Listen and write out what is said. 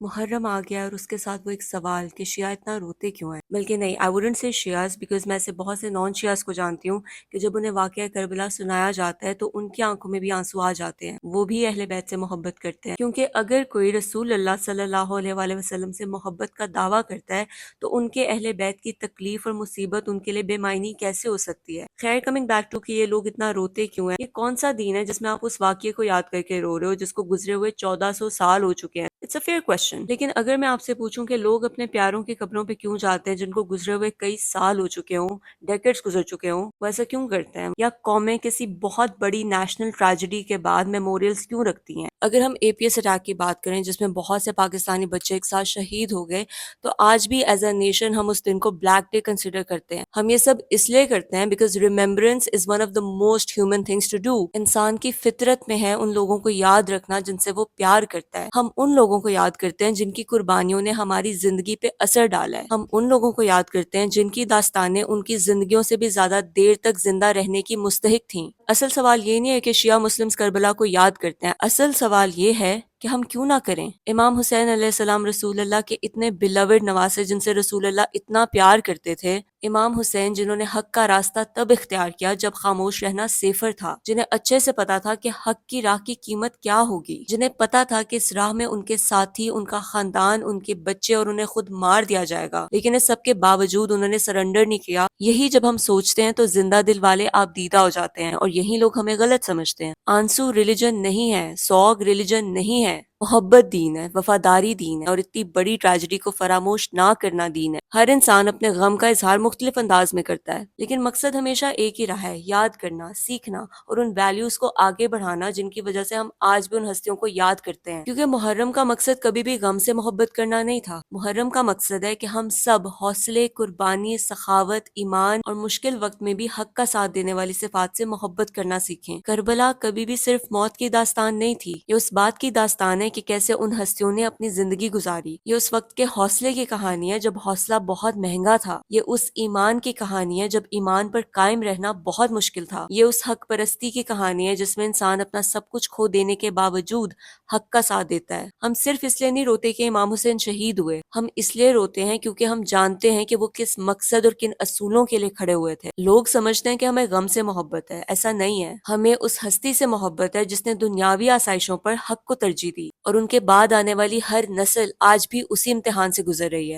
محرم آ گیا اور اس کے ساتھ وہ ایک سوال کہ شیعہ اتنا روتے کیوں ہیں، بلکہ نہیں، آئی ووڈنٹ سے شیعہز بیکاز میں ایسے بہت سے نان شیعہز کو جانتی ہوں کہ جب انہیں واقعہ کربلا سنایا جاتا ہے تو ان کی آنکھوں میں بھی آنسو آ جاتے ہیں، وہ بھی اہل بیت سے محبت کرتے ہیں، کیونکہ اگر کوئی رسول اللہ صلی اللہ علیہ وآلہ وسلم سے محبت کا دعویٰ کرتا ہے تو ان کے اہل بیت کی تکلیف اور مصیبت ان کے لیے بے معنی کیسے ہو سکتی ہے۔ خیر، کمنگ بیک ٹو کہ یہ لوگ اتنا روتے کیوں ہیں، یہ کون سا دین ہے جس میں آپ اس واقعے کو یاد کر کے رو رہے ہو جس کو گزرے ہوئے 1400 سال ہو چکے ہیں؟ اٹس اے فیئر کوشچن، لیکن اگر میں آپ سے پوچھوں کہ لوگ اپنے پیاروں کی قبروں پہ کیوں جاتے ہیں جن کو گزرے ہوئے کئی سال ہو چکے ہوں، ڈیکیڈز گزر چکے ہوں، وہ ایسا کیوں کرتے ہیں؟ یا قومیں کسی بہت بڑی نیشنل ٹریجڈی کے بعد میموریلز کیوں رکھتی ہیں؟ اگر ہم اے پی ایس اٹیک کی بات کریں جس میں بہت سے پاکستانی بچے ایک ساتھ شہید ہو گئے، تو آج بھی ایز اے نیشن ہم اس دن کو بلیک ڈے کنسیڈر کرتے ہیں۔ ہم یہ سب اس لیے کرتے ہیں because remembrance is one of the most human things to do. انسان کی فطرت میں ہے ان لوگوں کو یاد رکھنا جن سے وہ پیار کرتا ہے۔ ہم ان لوگوں کو یاد کرتے ہیں جن کی قربانیوں نے ہماری زندگی پہ اثر ڈالا ہے۔ ہم ان لوگوں کو یاد کرتے ہیں جن کی داستانیں ان کی زندگیوں سے بھی زیادہ دیر تک زندہ رہنے کی مستحق تھیں۔ اصل سوال یہ نہیں ہے کہ شیعہ مسلمز کربلا کو یاد کرتے ہیں، اصل سوال یہ ہے کہ ہم کیوں نہ کریں۔ امام حسین علیہ السلام رسول اللہ کے اتنے بیلوڈ نواسے جن سے رسول اللہ اتنا پیار کرتے تھے، امام حسین جنہوں نے حق کا راستہ تب اختیار کیا جب خاموش رہنا سیفر تھا، جنہیں اچھے سے پتا تھا کہ حق کی راہ کی قیمت کیا ہوگی، جنہیں پتا تھا کہ اس راہ میں ان کے ساتھی، ان کا خاندان، ان کے بچے اور انہیں خود مار دیا جائے گا، لیکن اس سب کے باوجود انہوں نے سرنڈر نہیں کیا۔ یہی جب ہم سوچتے ہیں تو زندہ دل والے آپ دیدہ ہو جاتے ہیں، اور یہی لوگ ہمیں غلط سمجھتے ہیں۔ آنسو ریلیجن نہیں ہے، سوگ ریلیجن نہیں ہے، محبت دین ہے، وفاداری دین ہے، اور اتنی بڑی ٹریجڈی کو فراموش نہ کرنا دین ہے۔ ہر انسان اپنے غم کا اظہار مختلف انداز میں کرتا ہے، لیکن مقصد ہمیشہ ایک ہی رہا ہے: یاد کرنا، سیکھنا اور ان ویلیوز کو آگے بڑھانا جن کی وجہ سے ہم آج بھی ان ہستیوں کو یاد کرتے ہیں۔ کیونکہ محرم کا مقصد کبھی بھی غم سے محبت کرنا نہیں تھا، محرم کا مقصد ہے کہ ہم سب حوصلے، قربانی، سخاوت، ایمان اور مشکل وقت میں بھی حق کا ساتھ دینے والی صفات سے محبت کرنا سیکھیں۔ کربلا کبھی بھی صرف موت کی داستان نہیں تھی، یہ اس بات کی داستان ہے کہ کیسے ان ہستیوں نے اپنی زندگی گزاری۔ یہ اس وقت کے حوصلے کی کہانی ہے جب حوصلہ بہت مہنگا تھا، یہ اس ایمان کی کہانی ہے جب ایمان پر قائم رہنا بہت مشکل تھا، یہ اس حق پرستی کی کہانی ہے جس میں انسان اپنا سب کچھ کھو دینے کے باوجود حق کا ساتھ دیتا ہے۔ ہم صرف اس لیے نہیں روتے کہ امام حسین شہید ہوئے، ہم اس لیے روتے ہیں کیونکہ ہم جانتے ہیں کہ وہ کس مقصد اور کن اصولوں کے لیے کھڑے ہوئے تھے۔ لوگ سمجھتے ہیں کہ ہمیں غم سے محبت ہے، ایسا نہیں ہے، ہمیں اس ہستی سے محبت ہے جس نے دنیاوی آسائشوں پر حق کو ترجیح دی، اور ان کے بعد آنے والی ہر نسل آج بھی اسی امتحان سے گزر رہی ہے۔